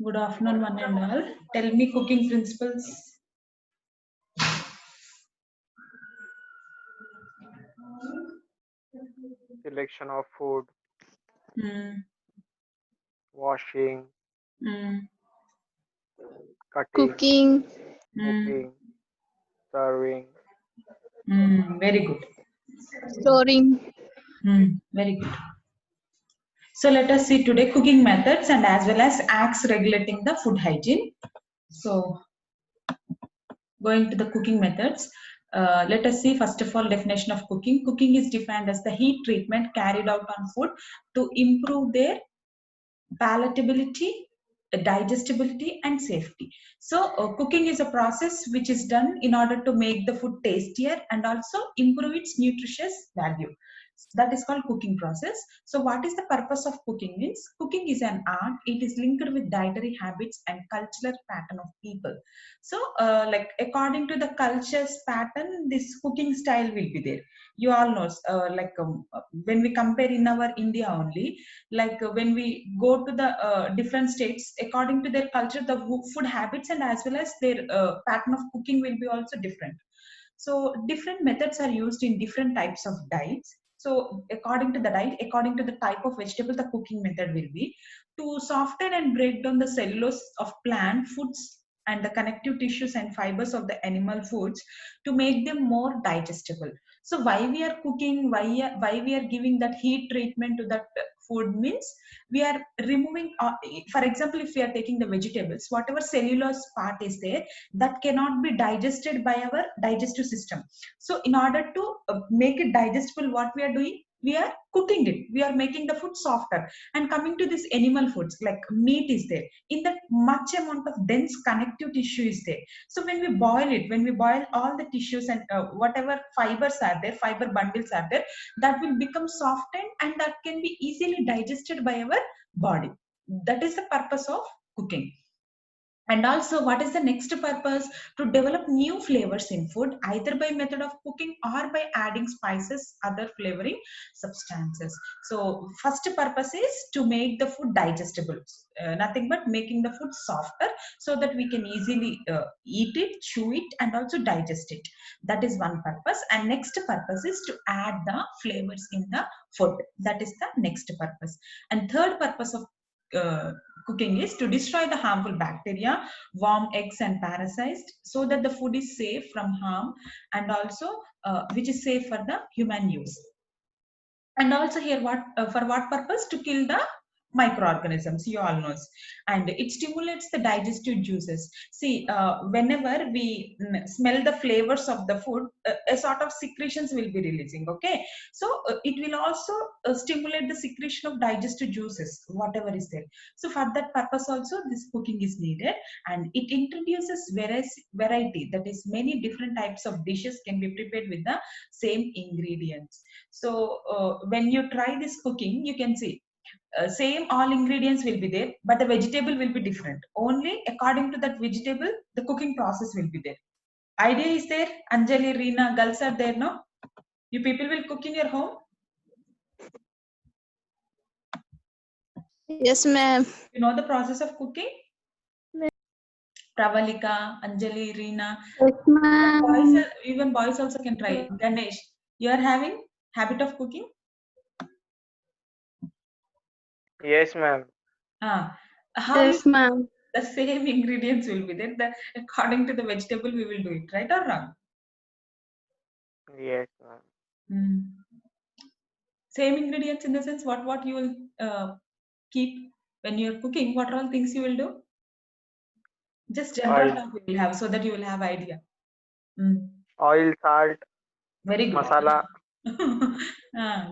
Good afternoon, one and all. Tell me cooking principles. Selection of food, Hmm. washing, Hmm. cutting, Cooking, Hmm. cooking, serving. Very good. storing, Very good. So let us see today cooking methods and as well as acts regulating the food hygiene. So going to the cooking methods, let us see first of all definition of cooking. Cooking is defined as the heat treatment carried out on food to improve their palatability, digestibility, and safety. So, cooking is a process which is done in order to make the food tastier and also improve its nutritious value. That is called cooking process. So, what is the purpose of cooking? Means cooking is an art. It is linked with dietary habits and cultural pattern of people. So, like according to the culture's pattern, this cooking style will be there. You all know, when we compare in our India only, when we go to the different states according to their culture, the food habits and as well as their pattern of cooking will be also different. So different methods are used in different types of diets. So according to the diet, according to the type of vegetable, the cooking method will be to soften and break down the cellulose of plant foods and the connective tissues and fibers of the animal foods to make them more digestible. So why we are cooking, why we are giving that heat treatment to that food means we are removing, for example, if we are taking the vegetables, whatever cellulose part is there, that cannot be digested by our digestive system. So in order to make it digestible, what we are doing, we are cooking it, we are making the food softer. And coming to this animal foods, like meat is there, in that much amount of dense connective tissue is there. So when we boil it, when we boil all the tissues and whatever fibers are there, fiber bundles are there, that will become softened and that can be easily digested by our body. That is the purpose of cooking. And also, what is the next purpose? To develop new flavors in food, either by method of cooking or by adding spices, other flavoring substances. So first purpose is to make the food digestible, nothing but making the food softer so that we can easily eat it, chew it, and also digest it. That is one purpose. And next purpose is to add the flavors in the food. That is the next purpose. And third purpose of cooking is to destroy the harmful bacteria, worm, eggs, and parasites so that the food is safe from harm and also which is safe for the human use. And also here, what for what purpose? To kill the microorganisms, you all knows. And it stimulates the digestive juices. See, whenever we smell the flavors of the food, a sort of secretions will be releasing, okay? So it will also stimulate the secretion of digestive juices, whatever is there. So for that purpose also this cooking is needed. And it introduces variety, that is many different types of dishes can be prepared with the same ingredients. So when you try this cooking, you can see same all ingredients will be there, but the vegetable will be different. Only according to that vegetable, the cooking process will be there. Idea is there? Anjali, Reena, girls are there, no? You people will cook in your home? yes, ma'am. You know the process of cooking? Pravalika, Anjali, Reena. Yes, ma'am. Even boys also can try. Ganesh, you are having habit of cooking? Yes, ma'am. How you, Yes, ma'am. the same ingredients will be there. According to the vegetable, we will do it, right or wrong? Yes, ma'am. Hmm. Same ingredients in the sense what you will keep when you're cooking. What are all things you will do? Just general Oil, talk we will have so that you will have idea. Mm. oil, salt, Very good. masala,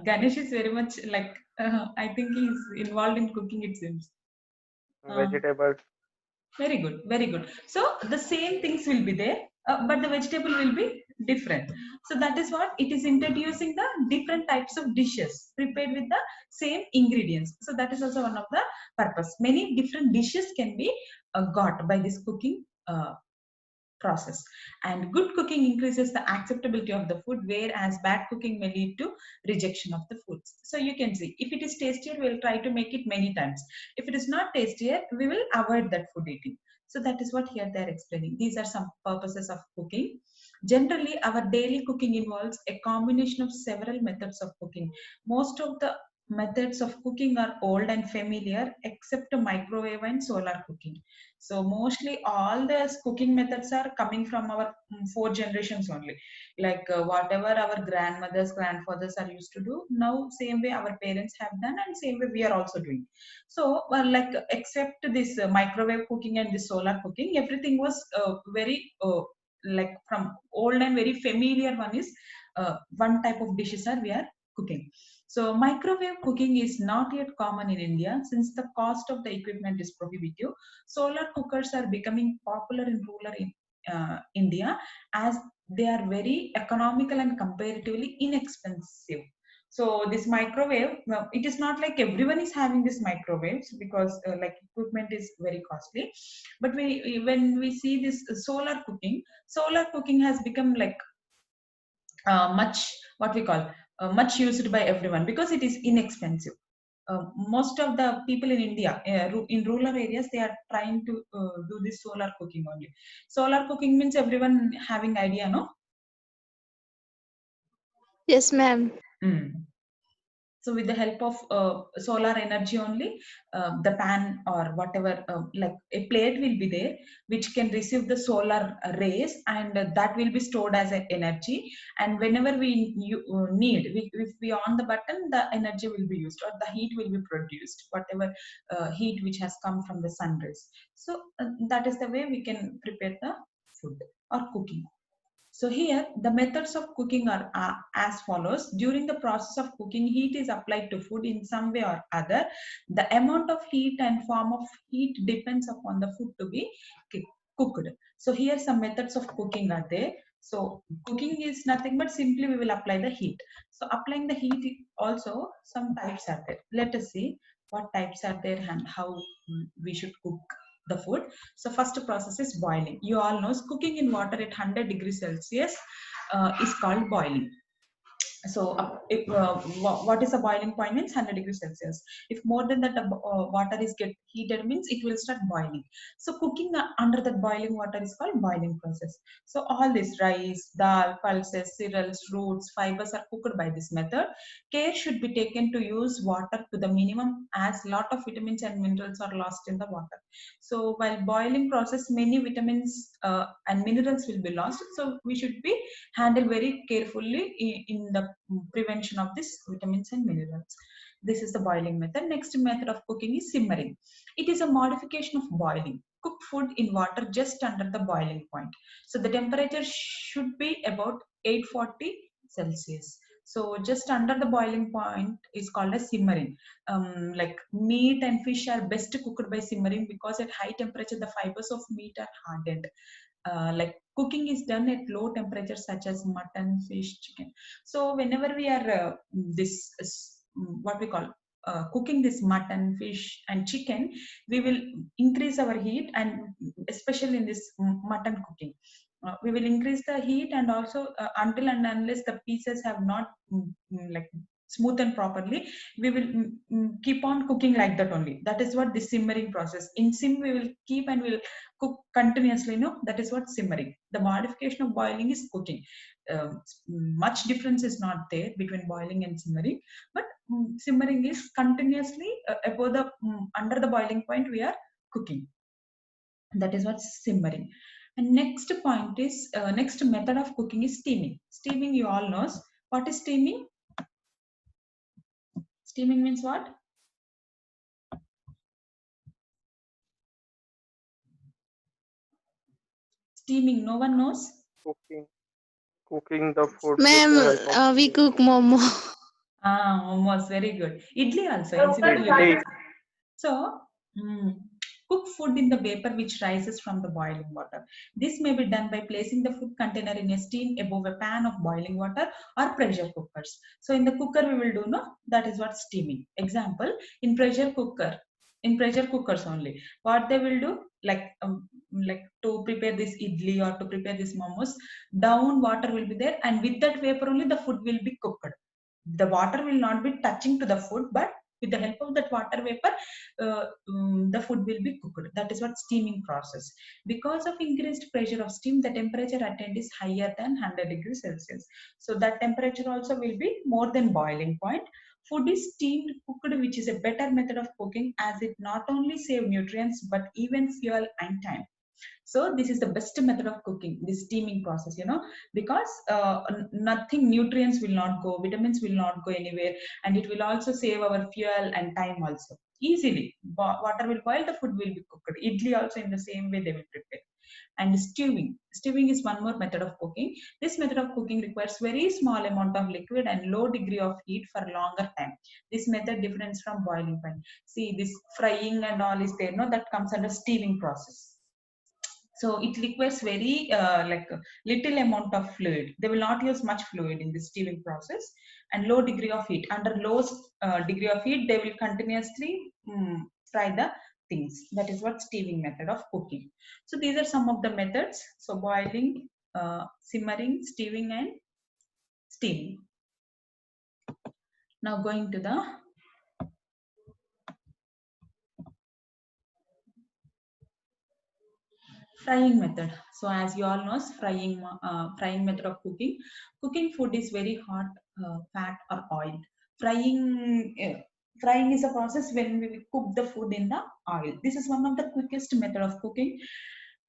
Ganesh is very much like I think he's involved in cooking. It seems. Uh, vegetables. Very good, very good. So the same things will be there, but the vegetable will be different. So that is what it is introducing the different types of dishes prepared with the same ingredients. So that is also one of the purpose. Many different dishes can be got by this cooking process. And good cooking increases the acceptability of the food, whereas bad cooking may lead to rejection of the foods. So you can see, if it is tastier, we'll try to make it many times. If it is not tastier, we will avoid that food eating. So that is what here they're explaining. These are some purposes of cooking. Generally, our daily cooking involves a combination of several methods of cooking. Most of the methods of cooking are old and familiar, except microwave and solar cooking. So mostly all the cooking methods are coming from our four generations only. Like whatever our grandmothers, grandfathers are used to do, now same way our parents have done, and same way we are also doing. So like except this microwave cooking and this solar cooking, everything was very like from old and very familiar one is one type of dishes are we are cooking. So microwave cooking is not yet common in India since the cost of the equipment is prohibitive. Solar cookers are becoming popular in rural India as they are very economical and comparatively inexpensive. So this microwave, it is not like everyone is having this microwaves because like equipment is very costly. But when we see this solar cooking has become like much what we call much used by everyone because it is inexpensive. Most of the people in India, in rural areas, they are trying to do this solar cooking only. Solar cooking means everyone having idea, no? Yes, ma'am. Mm. So with the help of solar energy only, the pan or whatever, like a plate will be there, which can receive the solar rays, and that will be stored as an energy. And whenever need, if we on the button, the energy will be used or the heat will be produced, whatever heat which has come from the sun rays. So that is the way we can prepare the food or cooking. So here, the methods of cooking are as follows. During the process of cooking, heat is applied to food in some way or other. The amount of heat and form of heat depends upon the food to be cooked. So here some methods of cooking are there. So cooking is nothing but simply we will apply the heat. So applying the heat also some types are there. Let us see what types are there and how we should cook the food. So first process is boiling. You all know cooking in water at 100 degrees Celsius is called boiling. So what is a boiling point means 100 degrees Celsius. If more than that water is get heated means it will start boiling. So cooking under that boiling water is called boiling process. So all this rice, dal, pulses, cereals, roots, fibers are cooked by this method. Care should be taken to use water to the minimum as lot of vitamins and minerals are lost in the water. So while boiling process, many vitamins and minerals will be lost. So we should be handle very carefully in the prevention of this vitamins and minerals. This is the boiling method. Next method of cooking is simmering. It is a modification of boiling. Cook food in water just under the boiling point. So the temperature should be about 840 Celsius. So just under the boiling point is called as simmering. Like meat and fish are best cooked by simmering because at high temperature the fibers of meat are hardened. Like cooking is done at low temperatures such as mutton, fish, chicken. So whenever we are what we call cooking this mutton, fish, and chicken, we will increase our heat, and especially in this mutton cooking, we will increase the heat, and also until and unless the pieces have not like smoothened properly, we will keep on cooking like that only. That is what the simmering process. In sim, we will keep and we'll cook continuously. No, that is what simmering. The modification of boiling is cooking. Much difference is not there between boiling and simmering, but simmering is continuously above the under the boiling point we are cooking. That is what simmering. And next point is next method of cooking is steaming. Steaming, you all knows what is steaming. Steaming means what? Steaming, no one knows. Cooking the food with Ma'am, the help of we cook momo. Almost very good. Idli also in simple idli. way. So cook food in the vapor which rises from the boiling water. This may be done by placing the food container in a steam above a pan of boiling water or pressure cookers. So in the cooker we will do no, that is what steaming. Example, in pressure cooker, in pressure cookers only. What they will do, like to prepare this idli or to prepare this momos, down water will be there, and with that vapor only the food will be cooked. The water will not be touching to the food, but with the help of that water vapor, the food will be cooked. That is what steaming process. Because of increased pressure of steam, the temperature attained is higher than 100 degrees Celsius. So that temperature also will be more than boiling point. Food is steamed cooked, which is a better method of cooking, as it not only save nutrients but even fuel and time. So this is the best method of cooking, this steaming process, because nothing, nutrients will not go, vitamins will not go anywhere, and it will also save our fuel and time also. Easily, water will boil, the food will be cooked. Idli also in the same way they will prepare. And stewing. Stewing is one more method of cooking. This method of cooking requires very small amount of liquid and low degree of heat for longer time. This method differs from boiling point. See, this frying and all is there, no? That comes under steaming process. So it requires very little amount of fluid. They will not use much fluid in the steaming process, and low degree of heat. Under low degree of heat, they will continuously fry the things. That is what steaming method of cooking. So these are some of the methods. So boiling, simmering, stewing, and steaming. Now going to the frying method. So as you all know, frying method of cooking. Cooking food is very hot, fat or oil. Frying is a process when we cook the food in the oil. This is one of the quickest method of cooking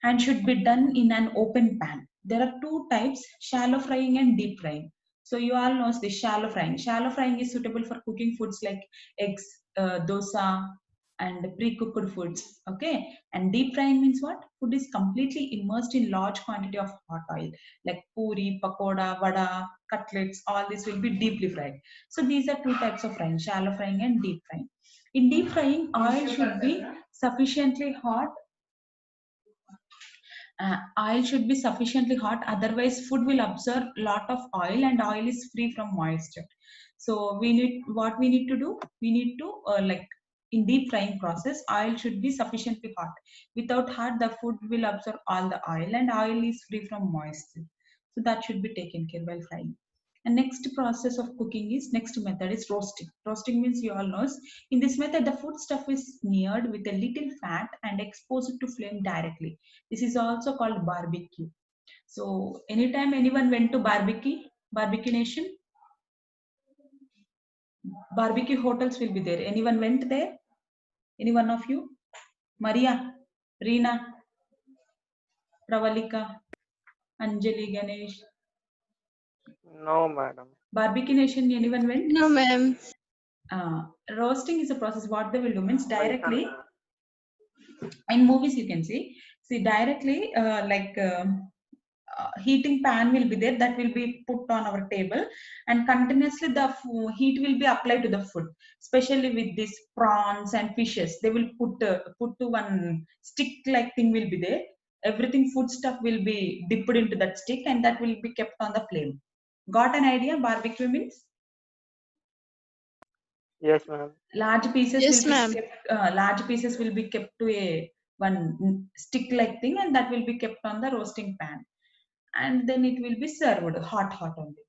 and should be done in an open pan. There are two types: shallow frying and deep frying. So you all know the shallow frying. Shallow frying is suitable for cooking foods like eggs, dosa, and pre-cooked foods. Okay, and deep frying means what? Food is completely immersed in large quantity of hot oil, like puri, pakoda, vada, cutlets. All this will be deeply fried. So these are two types of frying: shallow frying and deep frying. In deep frying, oil should be sufficiently hot. Oil should be sufficiently hot, otherwise food will absorb lot of oil, and oil is free from moisture. So we need to do, we need to in deep frying process, oil should be sufficiently hot. Without hot, the food will absorb all the oil, and oil is free from moisture. So that should be taken care while frying. And next process of cooking is, next method is roasting. Roasting means you all know. In this method, the food stuff is smeared with a little fat and exposed to flame directly. This is also called barbecue. So anytime anyone went to barbecue nation, barbecue hotels will be there. Anyone went there? Any one of you? Maria, Reena, Pravalika, Anjali, Ganesh. No, madam. Barbecue nation, anyone went? No, ma'am. Roasting is a process. What they will do means Paisa directly, na. in movies you can see directly, heating pan will be there, that will be put on our table, and continuously the heat will be applied to the food, especially with these prawns and fishes. They will put to one stick like thing will be there. Everything food stuff will be dipped into that stick, and that will be kept on the flame. Got an idea? Barbecue means Yes, ma'am. large pieces Yes, will be ma'am. kept, to a one stick like thing, and that will be kept on the roasting pan, and then it will be served hot only.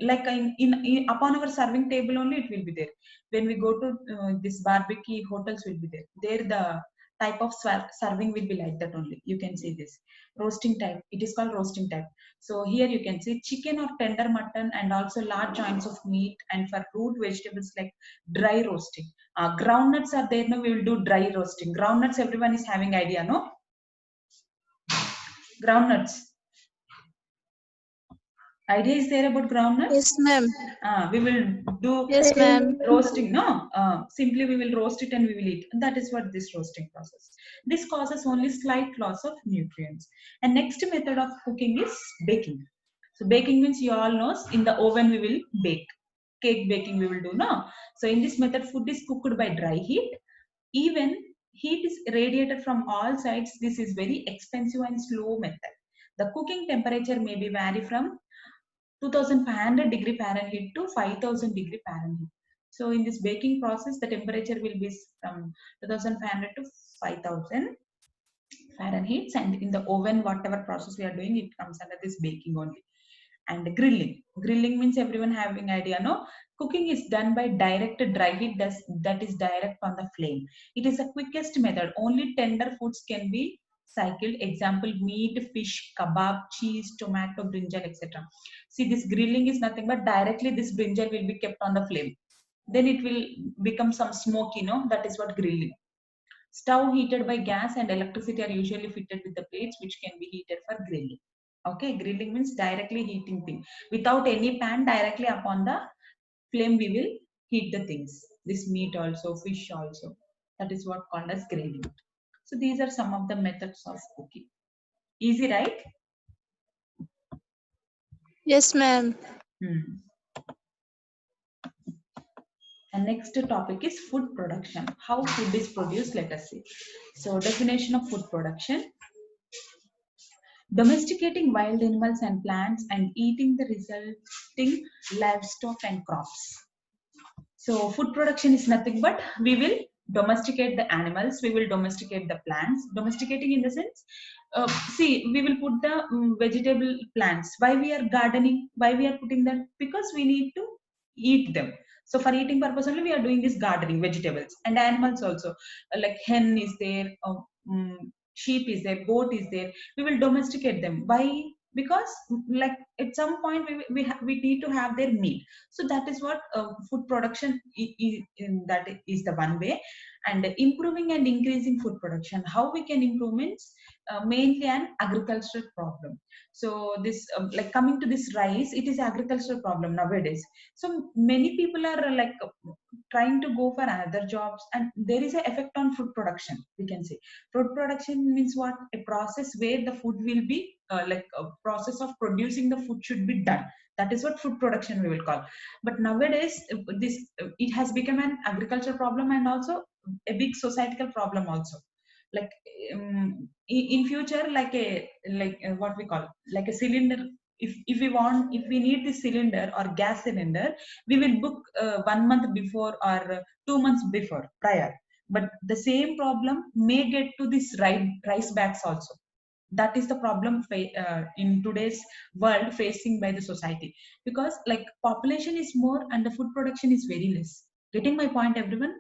Like in upon our serving table only it will be there. When we go to this barbecue hotels will be there the type of serving will be like that only. You can see this roasting type, it is called roasting type. So here you can see chicken or tender mutton, and also large joints of meat, and for root vegetables like dry roasting. Groundnuts are there, no? We will do dry roasting. Groundnuts, everyone is having idea, no? Groundnuts, idea is there about groundnuts? Yes, ma'am. We will do Yes, ma'am. roasting, no? Simply we will roast it and we will eat. That is what this roasting process. This causes only slight loss of nutrients. And next method of cooking is baking. So baking means you all know, in the oven we will bake. Cake baking we will do, no? So in this method, food is cooked by dry heat. Even heat is radiated from all sides. This is very expensive and slow method. The cooking temperature may be vary from 2500 degree Fahrenheit to 5000 degree Fahrenheit. So in this baking process, the temperature will be from 2500 to 5000 Fahrenheit, and in the oven, whatever process we are doing, it comes under this baking only. And grilling means everyone having idea, no? Cooking is done by direct dry heat, that is direct on the flame. It is the quickest method. Only tender foods can be cycled. Example: meat, fish, kebab, cheese, tomato, brinjal, etc. See, this grilling is nothing but directly this brinjal will be kept on the flame. Then it will become some smoke, that is what grilling. Stove heated by gas and electricity are usually fitted with the plates which can be heated for grilling. Okay, grilling means directly heating thing. Without any pan, directly upon the flame we will heat the things. This meat also, fish also. That is what called as grilling. So these are some of the methods of cooking. Easy, right? Yes, ma'am. Hmm. And next topic is food production. How food is produced, let us see. So definition of food production: domesticating wild animals and plants and eating the resulting livestock and crops. So food production is nothing but we will domesticate the animals, we will domesticate the plants. Domesticating in the sense, see, we will put the vegetable plants. Why we are gardening? Why we are putting them? Because we need to eat them. So for eating purpose only we are doing this gardening, vegetables and animals also. Like hen is there, sheep is there, goat is there. We will domesticate them. Why? Because like at some point we need to have their meat. So that is what food production that is the one way. And improving and increasing food production, how we can improve means mainly an agricultural problem. So this like coming to this rice, it is agricultural problem nowadays. So many people are trying to go for other jobs, and there is an effect on food production. We can say food production means what? A process where the food will be like a process of producing the food should be done. That is what food production we will call. But nowadays this it has become an agricultural problem and also a big societal problem also. Like in future, what we call like a cylinder. If we want, if we need this cylinder or gas cylinder, we will book 1 month before or 2 months before prior. But the same problem may get to this rice bags also. That is the problem in today's world facing by the society, because like population is more and the food production is very less. Getting my point, everyone?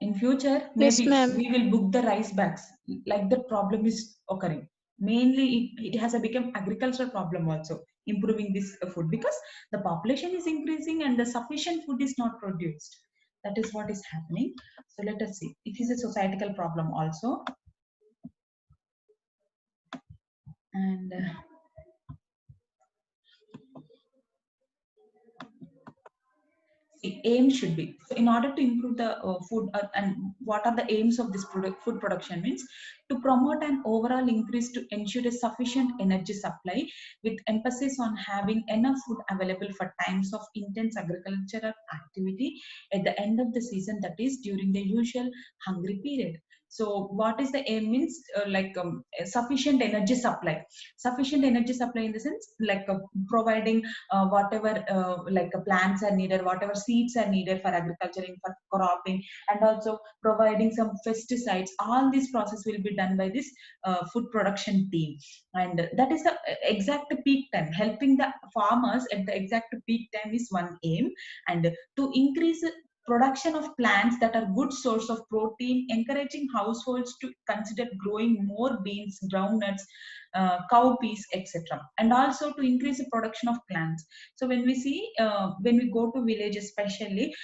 In future Yes, maybe ma'am. we will book the rice bags. Like the problem is occurring mainly, it has a become agricultural problem also. Improving this food, because the population is increasing and the sufficient food is not produced. That is what is happening. So let us see, it is a societal problem also. And the aim should be, so in order to improve the food and what are the aims of this food production means to promote an overall increase to ensure a sufficient energy supply, with emphasis on having enough food available for times of intense agricultural activity at the end of the season, that is during the usual hungry period. So what is the aim means a sufficient energy supply. Sufficient energy supply in the sense like providing whatever plants are needed, whatever seeds are needed for agriculture, for cropping, and also providing some pesticides. All this process will be done by this food production team, and that is the exact peak time. Helping the farmers at the exact peak time is one aim. And to increase production of plants that are good source of protein, encouraging households to consider growing more beans, groundnuts, cowpeas, etc. And also to increase the production of plants. So when we see, when we go to village especially,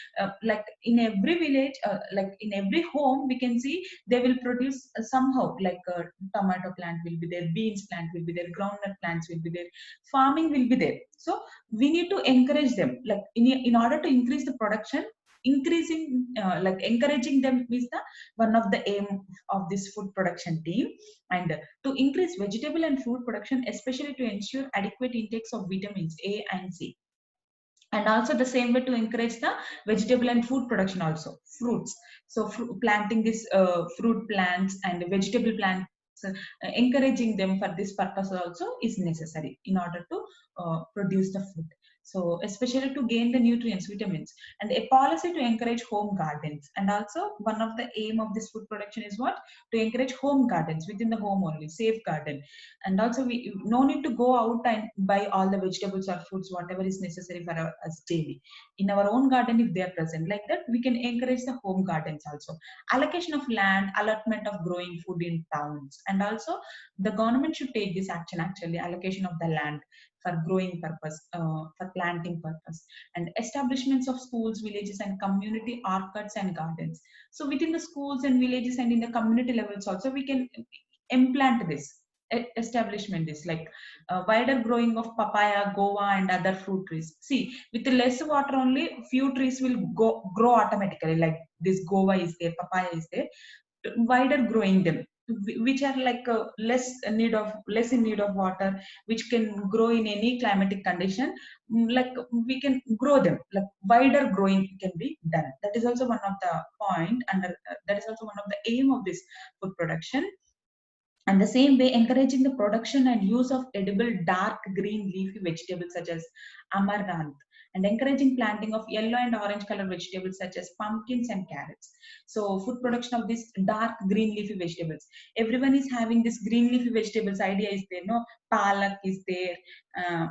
like in every village, like in every home, we can see they will produce somehow like a tomato plant will be there, beans plant will be there, groundnut plants will be there, farming will be there. So we need to encourage them, like in order to increase the production. Increasing encouraging them is the one of the aim of this food production team. And to increase vegetable and fruit production, especially to ensure adequate intakes of vitamins A and C. And also the same way to encourage the vegetable and food production also, fruits. So planting this fruit plants and vegetable plants, encouraging them for this purpose also is necessary in order to produce the food. So especially to gain the nutrients, vitamins, and a policy to encourage home gardens. And also one of the aim of this food production is what? To encourage home gardens within the home only, safe garden. And also we no need to go out and buy all the vegetables or fruits, whatever is necessary for us daily. In our own garden, if they are present like that, we can encourage the home gardens also. Allocation of land, allotment of growing food in towns, and also the government should take this action actually, allocation of the land for growing purpose, for planting purpose, and establishments of schools, villages, and community orchards and gardens. So within the schools and villages and in the community levels also, we can implant this establishment is like wider growing of papaya, guava, and other fruit trees. See, with the less water only, few trees will grow automatically. Like this guava is there, papaya is there, wider growing them, which are like less in need of water, which can grow in any climatic condition. Like we can grow them, like wider growing can be done. That is also one of the point under that is also one of the aim of this food production. And the same way, encouraging the production and use of edible dark green leafy vegetables such as amaranth, and encouraging planting of yellow and orange color vegetables such as pumpkins and carrots. So food production of these dark green leafy vegetables. Everyone is having this green leafy vegetables idea is there, no? Palak is there, uh,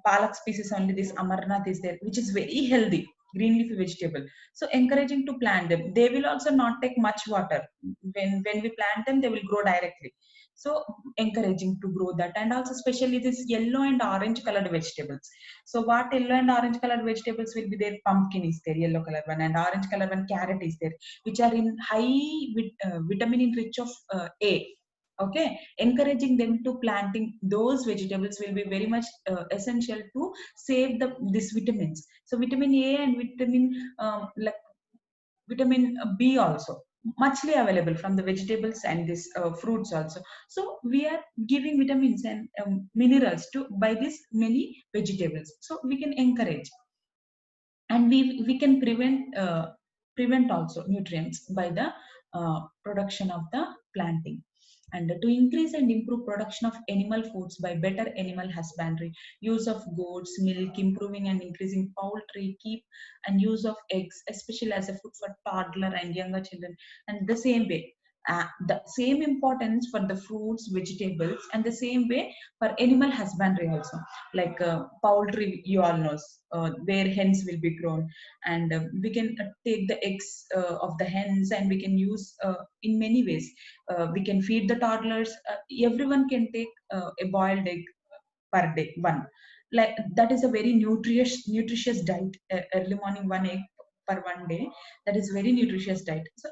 palak species only, this amarnath is there, which is very healthy, green leafy vegetable. So encouraging to plant them. They will also not take much water. When we plant them, they will grow directly. So encouraging to grow that. And also especially this yellow and orange colored vegetables. So what yellow and orange colored vegetables will be there? Pumpkin is there, yellow color one, and orange color one, carrot is there, which are in high vitamin in rich of A. Okay, encouraging them to planting those vegetables will be very much essential to save the these vitamins. So vitamin A and like vitamin B also muchly available from the vegetables and this fruits also. So we are giving vitamins and minerals to by these many vegetables, so we can encourage. And we can prevent also nutrients by the production of the planting. And to increase and improve production of animal foods by better animal husbandry, use of goats milk, improving and increasing poultry keep, and use of eggs, especially as a food for toddler and younger children. And the same way, the same importance for the fruits, vegetables, and the same way for animal husbandry also. Like poultry, you all know, where hens will be grown, and we can take the eggs of the hens, and we can use in many ways. We can feed the toddlers. Everyone can take a boiled egg per day, one. Like that is a very nutritious diet. Early morning, one egg per one day. That is very nutritious diet. So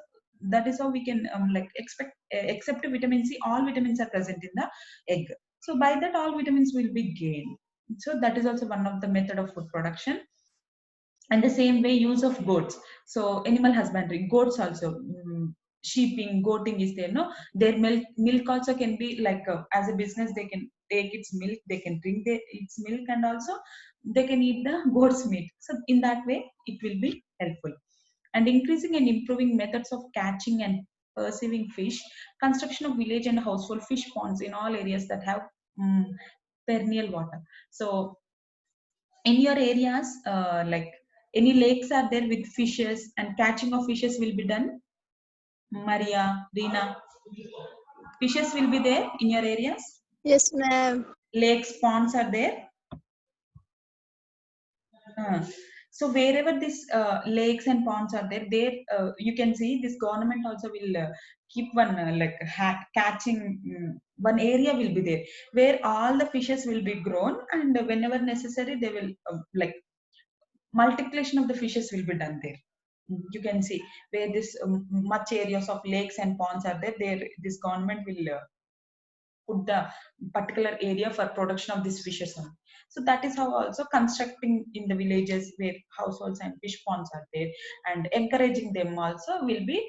that is how we can like except vitamin C, all vitamins are present in the egg. So by that, all vitamins will be gained. So that is also one of the method of food production. And the same way, use of goats. So animal husbandry, goats also, sheeping, goating is there, no? Their milk also can be like as a business, they can take its milk, they can drink its milk, and also they can eat the goat's meat. So in that way, it will be helpful. And increasing and improving methods of catching and perceiving fish, construction of village and household fish ponds in all areas that have perennial water. So in your areas, like any lakes are there with fishes, and catching of fishes will be done? Maria, Rina, fishes will be there in your areas? Yes, ma'am. Lakes, ponds are there? Uh, so wherever these lakes and ponds are there, there you can see this government also will keep one like catching, one area will be there where all the fishes will be grown, and whenever necessary they will like multiplication of the fishes will be done there. You can see where this much areas of lakes and ponds are there. There, this government will put the particular area for production of these fishes on. So that is how also constructing in the villages where households and fish ponds are there, and encouraging them also will be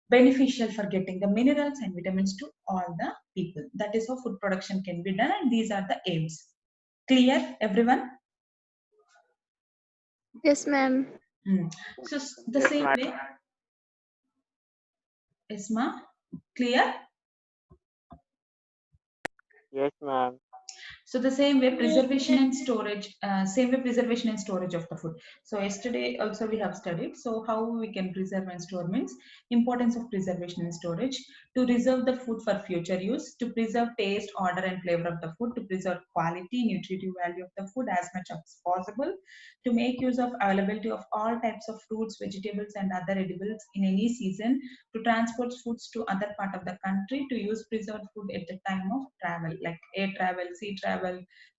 beneficial for getting the minerals and vitamins to all the people. That is how food production can be done, and these are the aims. Clear, everyone? Yes, ma'am. So the Yes, same madam. way, Isma, clear? Yes, ma'am. So the same way preservation and storage, preservation and storage of the food. So yesterday also we have studied. So how we can preserve and store means importance of preservation and storage to reserve the food for future use, to preserve taste, order and flavor of the food, to preserve quality, nutritive value of the food as much as possible, to make use of availability of all types of fruits, vegetables and other edibles in any season, to transport foods to other part of the country, to use preserved food at the time of travel, like air travel, sea travel,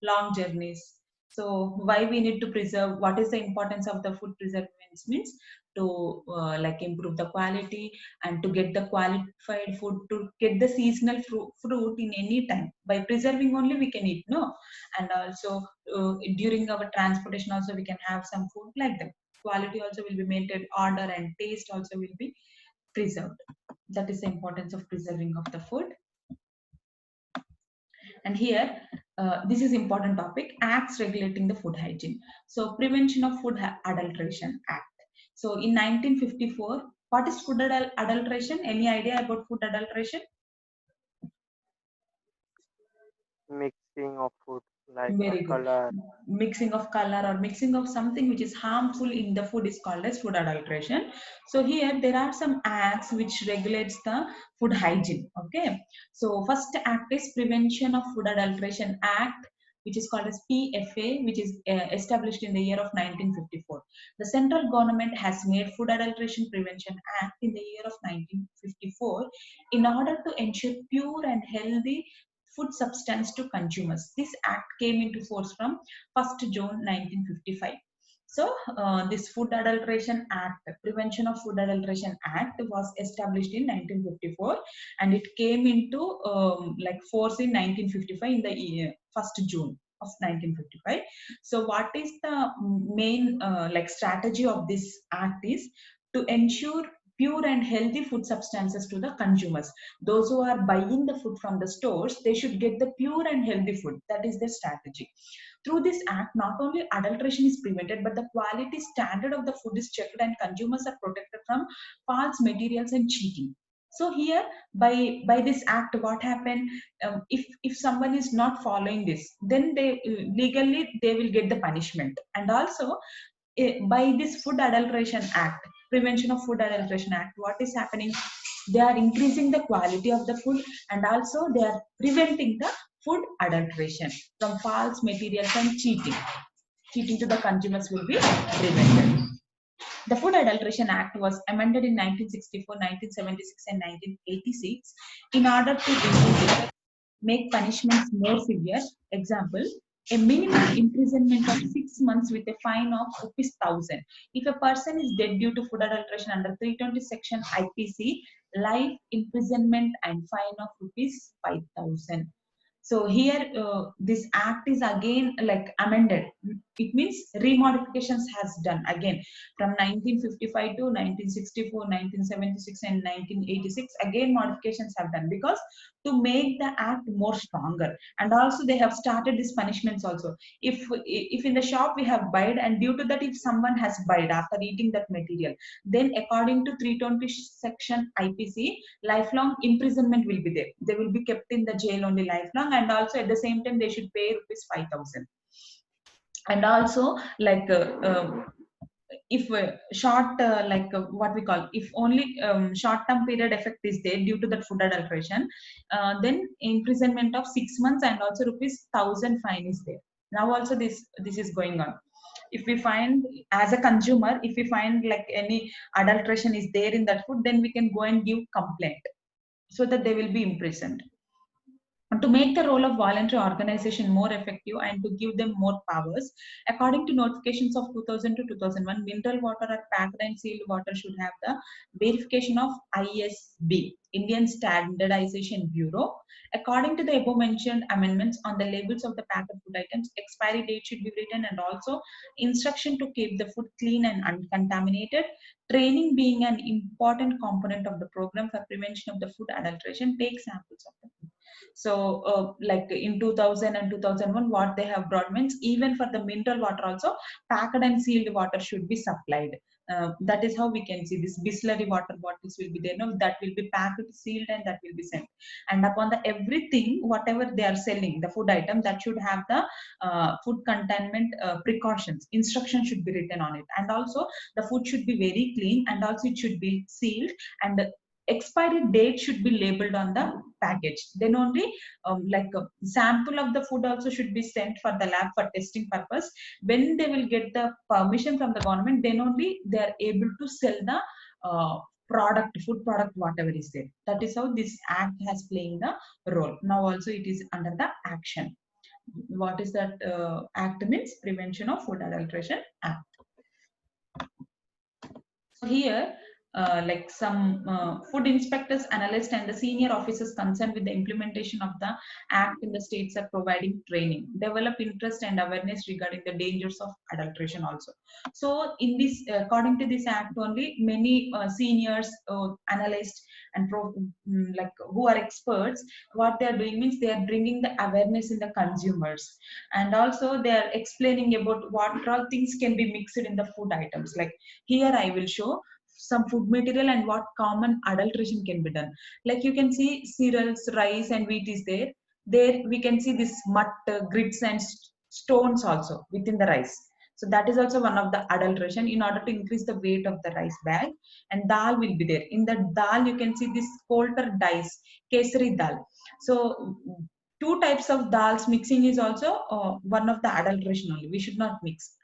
long journeys. So why we need to preserve? What is the importance of the food preservance means to like improve the quality and to get the qualified food, to get the seasonal fruit in any time. By preserving only we can eat, no? And also during our transportation also we can have some food like that. Quality also will be maintained, order and taste also will be preserved. That is the importance of preserving of the food. And here, this is important topic, acts regulating the food hygiene. So Prevention of Food Adulteration Act. So in 1954, what is food adulteration? Any idea about food adulteration? Mixing of food like Very good. color. Mixing of color or mixing of something which is harmful in the food is called as food adulteration. So here there are some acts which regulates the food hygiene. Okay. So first act is Prevention of Food Adulteration Act, which is called as PFA, which is established in the year of 1954. The central government has made Food Adulteration Prevention Act in the year of 1954 in order to ensure pure and healthy food substance to consumers. This act came into force from 1st June 1955. So this Food Adulteration Act, Prevention of Food Adulteration Act was established in 1954 and it came into like force in 1955 in the year, 1st June of 1955. So what is the main like strategy of this act is to ensure pure and healthy food substances to the consumers. Those who are buying the food from the stores, they should get the pure and healthy food. That is the strategy. Through this act, not only adulteration is prevented, but the quality standard of the food is checked and consumers are protected from false materials and cheating. So here, by this act, what happened? If someone is not following this, then they legally they will get the punishment. And also, by this Food Adulteration Act, Prevention of Food Adulteration Act, what is happening? They are increasing the quality of the food and also they are preventing the food adulteration from false materials and cheating. Cheating to the consumers will be prevented. The Food Adulteration Act was amended in 1964, 1976, and 1986 in order to reduce it, make punishments more severe. Example, a minimum imprisonment of 6 months with a fine of ₹1,000. If a person is dead due to food adulteration under 320 section IPC, life imprisonment and fine of ₹5,000. So here, this act is again like amended. It means remodifications has done again from 1955 to 1964, 1976, and 1986. Again, modifications have done because to make the act more stronger. And also, they have started these punishments also. If in the shop we have buyed, and due to that, if someone has buyed after eating that material, then according to 320 section IPC, lifelong imprisonment will be there. They will be kept in the jail only lifelong, and also at the same time they should pay ₹5,000. And also like if short like what we call, if only short term period effect is there due to that food adulteration, then imprisonment of 6 months and also ₹1,000 fine is there. Now also this is going on. If we find as a consumer, if we find like any adulteration is there in that food, then we can go and give complaint so that they will be imprisoned. And to make the role of voluntary organization more effective and to give them more powers, according to notifications of 2000 to 2001, mineral water or packed and sealed water should have the verification of ISB, Indian Standardization Bureau. According to the above mentioned amendments, on the labels of the packed food items, expiry date should be written and also instruction to keep the food clean and uncontaminated. Training being an important component of the program for prevention of the food adulteration, take samples of the food. So like in 2000 and 2001, what they have brought means even for the mineral water also, packed and sealed water should be supplied. That is how we can see this Bisleri water bottles will be there. No, that will be packed, sealed, and that will be sent. And upon the everything, whatever they are selling, the food item, that should have the food containment precautions. Instructions should be written on it, and also the food should be very clean, and also it should be sealed, and the expiry date should be labeled on the package. Then only like a sample of the food also should be sent for the lab for testing purpose. When they will get the permission from the government, then only they are able to sell the food product, whatever is there. That is how this act has playing the role. Now also it is under the action. What is that act means? Prevention of Food Adulteration Act. So here, like some food inspectors, analysts, and the senior officers concerned with the implementation of the act in the states are providing training, develop interest and awareness regarding the dangers of adulteration also. So in this, according to this act only, many seniors, analysts, and like who are experts, what they are doing means they are bringing the awareness in the consumers, and also they are explaining about what all things can be mixed in the food items. Like here I will show some food material and what common adulteration can be done. Like you can see cereals, rice, and wheat is there. There we can see this mud, grits, and stones also within the rice. So that is also one of the adulteration in order to increase the weight of the rice bag. And dal will be there. In the dal, you can see this coulter dyes, kesari dal. So two types of dals mixing is also one of the adulteration only. We should not mix.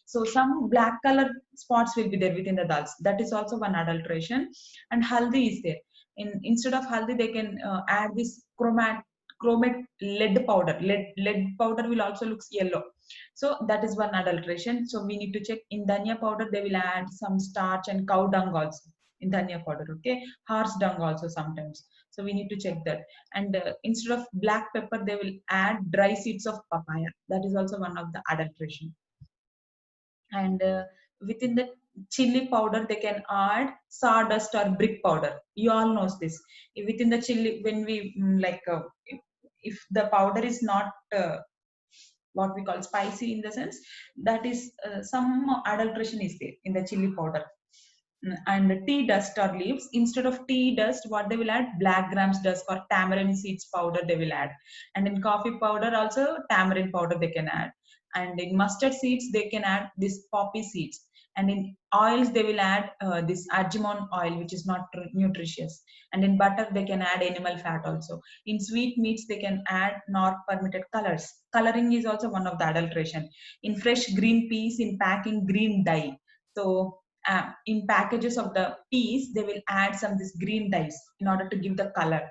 So some black color spots will be there within the dals. That is also one adulteration. And haldi is there. Instead of haldi, they can add this chromate lead powder. Lead powder will also looks yellow. So that is one adulteration. So we need to check. In dhania powder, they will add some starch and cow dung also in dhania powder. Okay, horse dung also sometimes. So we need to check that. And instead of black pepper, they will add dry seeds of papaya. That is also one of the adulteration. And within the chili powder, they can add sawdust or brick powder. You all knows this. Within the chili, when we if the powder is not what we call spicy, in the sense that is some adulteration is there in the chili powder. And tea dust or leaves, instead of tea dust, what they will add, black grams dust or tamarind seeds powder they will add. And in coffee powder also tamarind powder they can add. And in mustard seeds they can add this poppy seeds. And in oils they will add this argemone oil, which is not nutritious. And in butter they can add animal fat also. In sweet meats they can add not permitted colors. Coloring is also one of the adulteration. In fresh green peas, in packing, green dye. So in packages of the peas, they will add some this green dyes in order to give the color.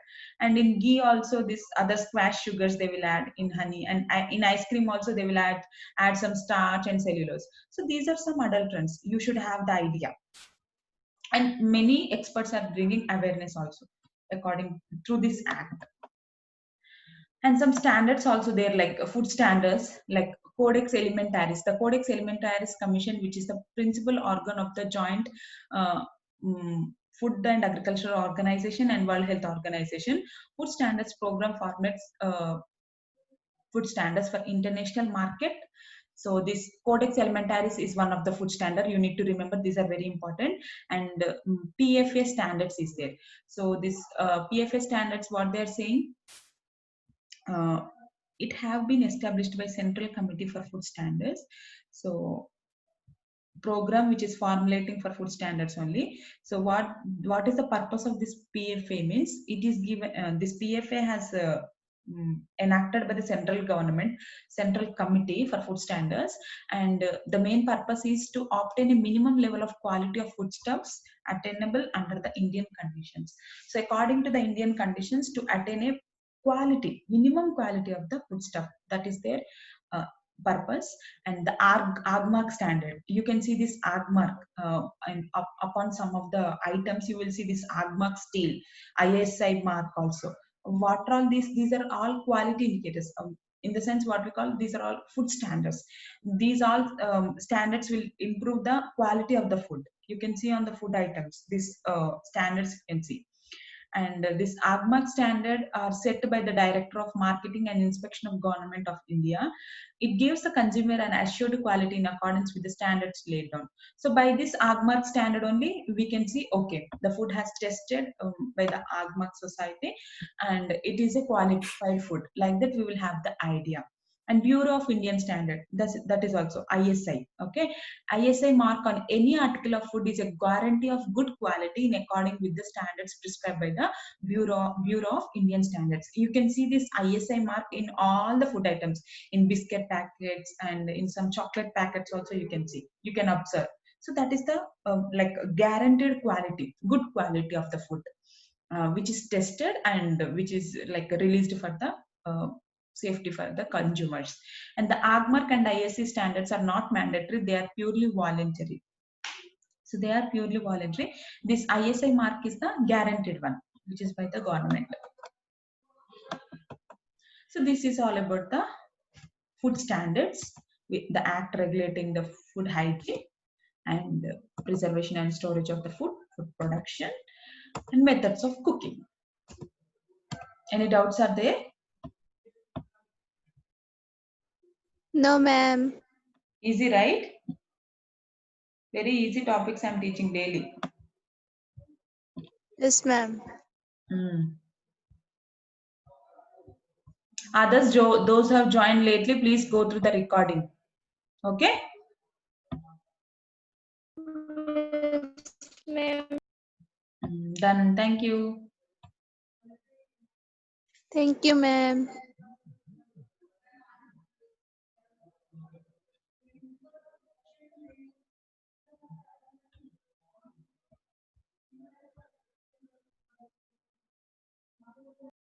And in ghee also, this other squash sugars they will add in honey. And in ice cream also they will add some starch and cellulose. So these are some adulterants. You should have the idea. And many experts are bringing awareness also according through this act. And some standards also there, like food standards, like Codex Alimentaris. The Codex Alimentaris Commission, which is the principal organ of the joint Food and Agricultural Organization and World Health Organization. Food standards program formats food standards for international market. So this Codex Alimentaris is one of the food standard. You need to remember these are very important. And PFA standards is there. So this PFA standards, what they're saying, it have been established by Central Committee for Food Standards. So program which is formulating for food standards only. So what is the purpose of this PFA means? It is given this PFA has enacted by the central government, Central Committee for Food Standards, and the main purpose is to obtain a minimum level of quality of foodstuffs attainable under the Indian conditions. So according to the Indian conditions, to attain a minimum quality of the foodstuff, that is their purpose. And the AGMARK standard, you can see this AGMARK and upon some of the items you will see this AGMARK steel, ISI mark also. What are all these are all quality indicators. In the sense what we call, these are all food standards. These all standards will improve the quality of the food. You can see on the food items, these standards you can see. And this AGMARK standard are set by the Director of Marketing and Inspection of Government of India. It gives the consumer an assured quality in accordance with the standards laid down. So by this AGMARK standard only, we can see, okay, the food has tested by the AGMARK society and it is a qualified food. Like that, we will have the idea. And Bureau of Indian Standard, that is also ISI. Okay, ISI mark on any article of food is a guarantee of good quality in according with the standards prescribed by the Bureau of Indian Standards. You can see this ISI mark in all the food items, in biscuit packets and in some chocolate packets also you can see, you can observe. So that is the like guaranteed quality, good quality of the food, which is tested and which is like released for the safety for the consumers. And the AGMARK and ISC standards are not mandatory, they are purely voluntary. So they are purely voluntary. This ISI mark is the guaranteed one, which is by the government. So this is all about the food standards, with the act regulating the food hygiene and preservation and storage of the food production, and methods of cooking. Any doubts are there? No, ma'am. Easy, right? Very easy topics I'm teaching daily. Yes, ma'am. Others, those who have joined lately, please go through the recording. Okay? Yes, ma'am. Done. Thank you. Thank you, ma'am.